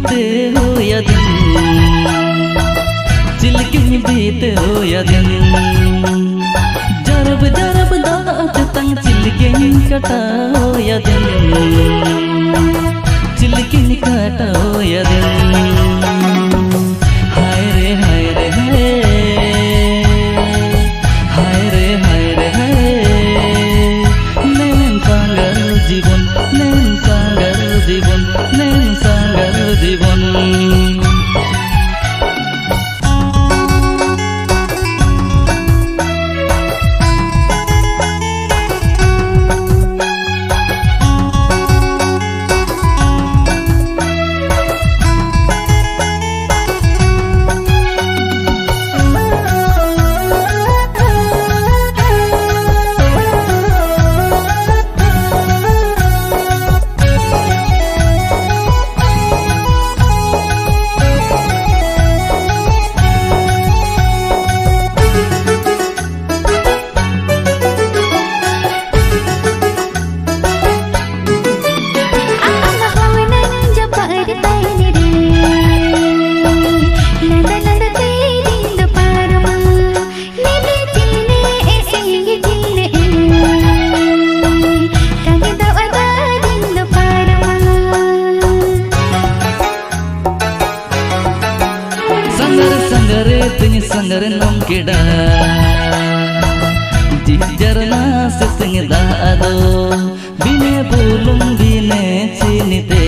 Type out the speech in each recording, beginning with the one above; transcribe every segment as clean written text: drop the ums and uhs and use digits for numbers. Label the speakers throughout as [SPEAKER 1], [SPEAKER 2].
[SPEAKER 1] बीते हो या दिन, चिलकिन बीते हो या दिन, जरब जरब दात तंग चिलकिन कटा हो या दिन, चिलकिन कटा हो या दिन। हाय रे हाय रे हाय, हाय रे हाय रे हाय, नैन सांगर जीवन, नैन सांगर जीवन, नैन सांगर जीवन। Tini sangar nom kida jijarna se sing da ado bine bulum bine chinite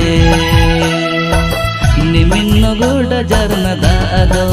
[SPEAKER 1] nimin goda jarna da ado